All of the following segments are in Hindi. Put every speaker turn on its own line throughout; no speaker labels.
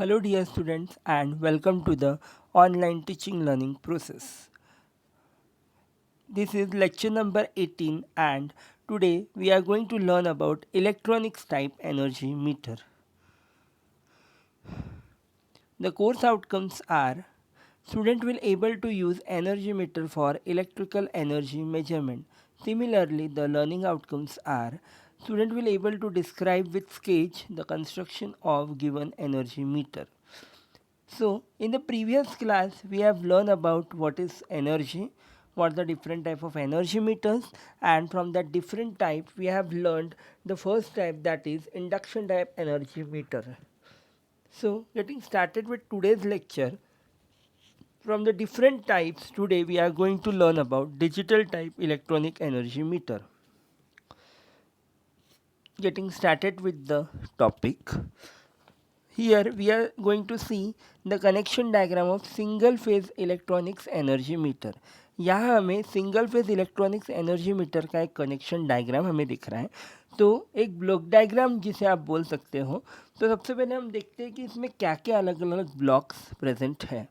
Hello, dear students, and welcome to the online teaching learning process. This is lecture number 18, and today we are going to learn about electronics type energy meter. The course outcomes are student will able to use energy meter for electrical energy measurement. Similarly, the learning outcomes are student will able to describe with sketch the construction of given energy meter. So, in the previous class, we have learned about what is energy, what the different type of energy meters, and from that different type, we have learned the first type, that is induction type energy meter. So, getting started with today's lecture, from the different types, today we are going to learn about digital type electronic energy meter. Getting started with the topic. Here we are going to see the connection diagram of single phase electronics energy meter. यहाँ हमें single phase electronics energy metre का एक कनेक्शन डायग्राम हमें दिख रहा है. तो एक ब्लॉक डायग्राम जिसे आप बोल सकते हो. तो सबसे पहले हम देखते हैं कि इसमें क्या क्या अलग अलग ब्लॉक्स प्रेजेंट है.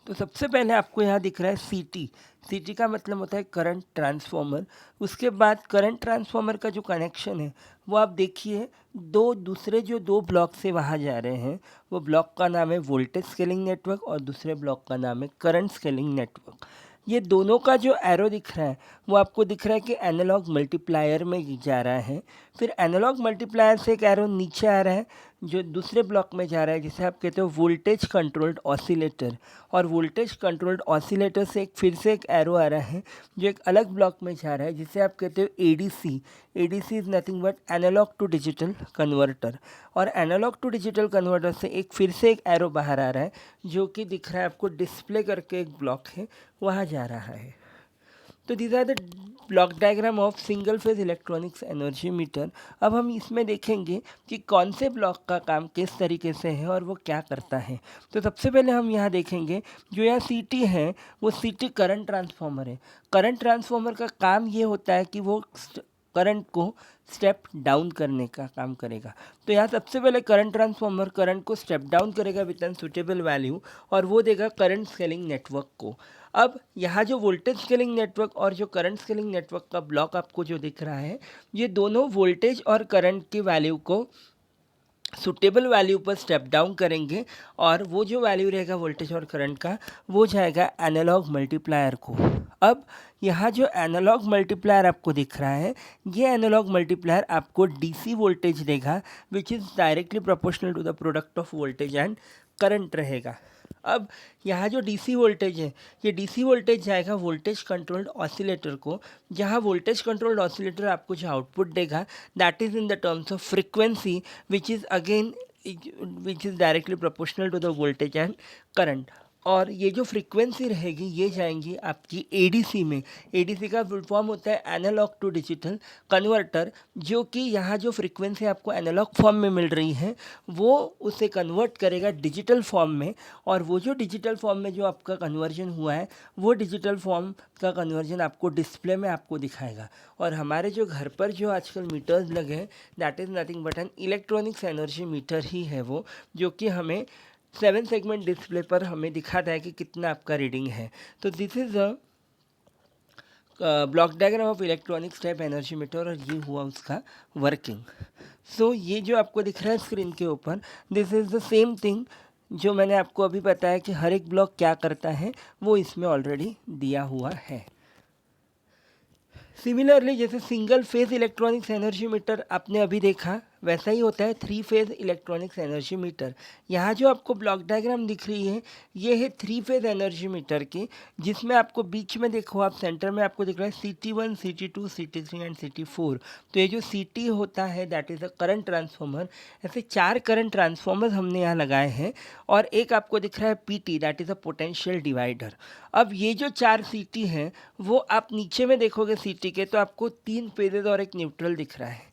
तो सबसे पहले आपको यहाँ दिख रहा है सीटी. सीटी का मतलब होता है करंट ट्रांसफॉर्मर. उसके बाद करंट ट्रांसफॉर्मर का जो कनेक्शन है वो आप देखिए दूसरे जो दो ब्लॉक से वहाँ जा रहे हैं, वो ब्लॉक का नाम है वोल्टेज स्केलिंग नेटवर्क और दूसरे ब्लॉक का नाम है करंट स्केलिंग नेटवर्क. ये दोनों का जो एरो दिख रहा है वो आपको दिख रहा है कि एनालॉग मल्टीप्लायर में जा रहा है. फिर एनालॉग मल्टीप्लायर से एक एरो नीचे आ रहा है जो दूसरे ब्लॉक में जा रहा है, जिसे आप कहते हो वोल्टेज कंट्रोल्ड ऑसिलेटर. और वोल्टेज कंट्रोल्ड ऑसिलेटर से फिर से एक एरो आ रहा है जो एक अलग ब्लॉक में जा रहा है, जिसे आप कहते हो ADC. ADC is nothing but analogue to digital converter. और एनालॉग टू डिजिटल कन्वर्टर से फिर से एक एरो बाहर आ रहा है जो कि दिख रहा है आपको डिस्प्ले करके एक ब्लॉक है वहाँ जा रहा है. तो these are the block diagram of single phase electronics energy meter. अब हम इसमें देखेंगे कि कौन से ब्लॉक का काम किस तरीके से है और वो क्या करता है. तो सबसे पहले हम यहाँ देखेंगे जो यहाँ सीटी है वो सीटी करंट ट्रांसफॉर्मर है. करंट ट्रांसफॉर्मर का काम ये होता है कि वो करंट को स्टेप डाउन करने का काम करेगा. तो यहाँ सबसे पहले करंट ट्रांसफॉर्मर करंट को स्टेप डाउन करेगा विद एन सुटेबल वैल्यू और वो देगा करंट स्केलिंग नेटवर्क को. अब यहाँ जो वोल्टेज स्केलिंग नेटवर्क और जो करंट स्केलिंग नेटवर्क का ब्लॉक आपको जो दिख रहा है, ये दोनों वोल्टेज और करंट की वैल्यू को सुटेबल वैल्यू पर स्टेप डाउन करेंगे और वो जो वैल्यू रहेगा वोल्टेज और करंट का वो जाएगा एनालॉग मल्टीप्लायर को. अब यहाँ जो एनालॉग मल्टीप्लायर आपको दिख रहा है, ये एनालॉग मल्टीप्लायर आपको डीसी वोल्टेज देगा which is directly proportional to the product of voltage and current रहेगा. अब यहाँ जो डीसी वोल्टेज है, ये डीसी वोल्टेज जाएगा वोल्टेज कंट्रोल्ड ऑसिलेटर को, जहाँ वोल्टेज कंट्रोल्ड ऑसिलेटर आपको जो आउटपुट देगा that is in the terms of frequency which is directly proportional to the voltage and current. और ये जो फ्रीक्वेंसी रहेगी ये जाएंगी आपकी एडीसी में. एडीसी का फुल फॉर्म होता है एनालॉग टू डिजिटल कन्वर्टर, जो कि यहाँ जो फ्रीक्वेंसी आपको एनालॉग फॉर्म में मिल रही है वो उसे कन्वर्ट करेगा डिजिटल फॉर्म में. और वो जो डिजिटल फॉर्म में जो आपका कन्वर्जन हुआ है वो डिजिटल फॉर्म का कन्वर्जन आपको डिस्प्ले में आपको दिखाएगा. और हमारे जो घर पर जो आजकल मीटर्स लगे हैं that is nothing but an electronics energy meter ही है वो, जो कि हमें 7 सेगमेंट डिस्प्ले पर हमें दिखाता है कि कितना आपका रीडिंग है. तो this is a block diagram of electronics type energy meter और ये हुआ उसका वर्किंग. सो ये जो आपको दिख रहा है स्क्रीन के ऊपर, this is the same thing जो मैंने आपको अभी बताया कि हर एक ब्लॉक क्या करता है वो इसमें ऑलरेडी दिया हुआ है. सिमिलरली जैसे single phase electronics energy metre आपने अभी देखा, वैसा ही होता है 3 फेज इलेक्ट्रॉनिक्स एनर्जी मीटर. यहाँ जो आपको ब्लॉक डायग्राम दिख रही है ये है 3 फेज एनर्जी मीटर की, जिसमें आपको बीच में देखो आप सेंटर में आपको दिख रहा है CT1, CT2, CT3 and CT4. तो ये जो CT होता है that is a current transformer. ऐसे 4 करंट ट्रांसफॉर्मर हमने यहाँ लगाए हैं और एक आपको दिख रहा है PT that is a potential divider. अब ये जो 4 CT हैं वो आप नीचे में देखोगे CT के तो आपको 3 फेजेज और एक न्यूट्रल दिख रहा है.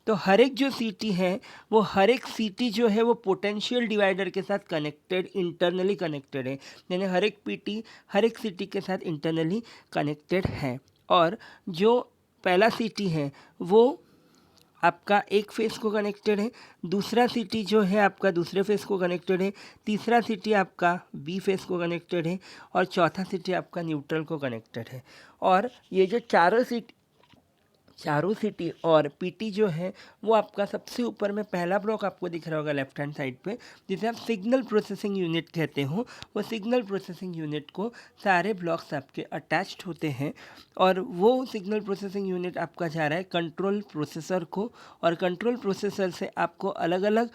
तो हर एक जो सीटी है वो हर एक सीटी जो है वो पोटेंशियल डिवाइडर के साथ कनेक्टेड, इंटरनली कनेक्टेड है. यानी हर एक पीटी हर एक सीटी के साथ इंटरनली कनेक्टेड है. और जो पहला सीटी है वो आपका एक फेस को कनेक्टेड है, दूसरा सिटी जो है आपका दूसरे फेस को कनेक्टेड है, तीसरा सिटी आपका बी फेस को कनेक्टेड है और चौथा सिटी आपका न्यूट्रल को कनेक्टेड है। और ये जो चारों सिटी और पीटी जो है वो आपका सबसे ऊपर में पहला ब्लॉक आपको दिख रहा होगा लेफ्ट हैंड साइड पे, जिसे आप सिग्नल प्रोसेसिंग यूनिट कहते हो। वो सिग्नल प्रोसेसिंग यूनिट को सारे ब्लॉक्स आपके अटैच्ड होते हैं और वो सिग्नल प्रोसेसिंग यूनिट आपका जा रहा है कंट्रोल प्रोसेसर को, और कंट्रोल प्रोसेसर से आपको अलग अलग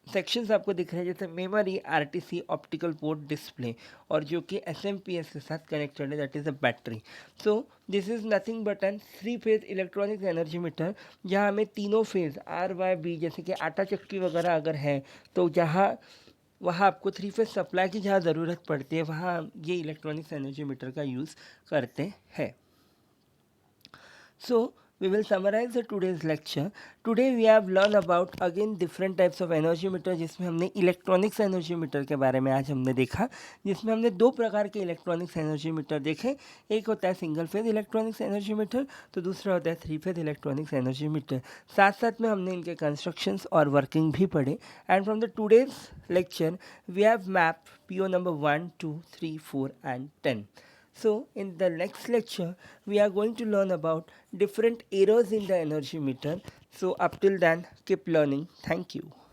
सेक्शंस आपको दिख रहे हैं, जैसे memory, RTC, optical port, display, और जो कि एसएमपीएस के साथ कनेक्टेड है, that is a battery. So this is nothing but an 3 phase electronics energy meter, जहाँ हमें तीनों फेज RY B, जैसे कि आटा चक्की वगैरह अगर है तो जहाँ वहाँ आपको 3 फेज सप्लाई की जहाँ ज़रूरत पड़ती है वहाँ ये इलेक्ट्रॉनिक्स एनर्जी मीटर का यूज़ करते हैं। So we will summarize the today's lecture. Today we have learned about again different types of energy meter, जिसमें हमने इलेक्ट्रॉनिक्स एनर्जी मीटर के बारे में आज हमने देखा, जिसमें हमने दो प्रकार के इलेक्ट्रॉनिक्स एनर्जी मीटर देखे। एक होता है single phase electronics energy metre, तो दूसरा होता है 3 फेज इलेक्ट्रॉनिक्स एनर्जी मीटर। साथ साथ में हमने इनके कंस्ट्रक्शंस और वर्किंग भी पढ़े। And from the today's lecture we have map PO number 1, 2, 3, 4 and 10. So in the next lecture we are going to learn about different errors in the energy meter. So up till then, keep learning. Thank you.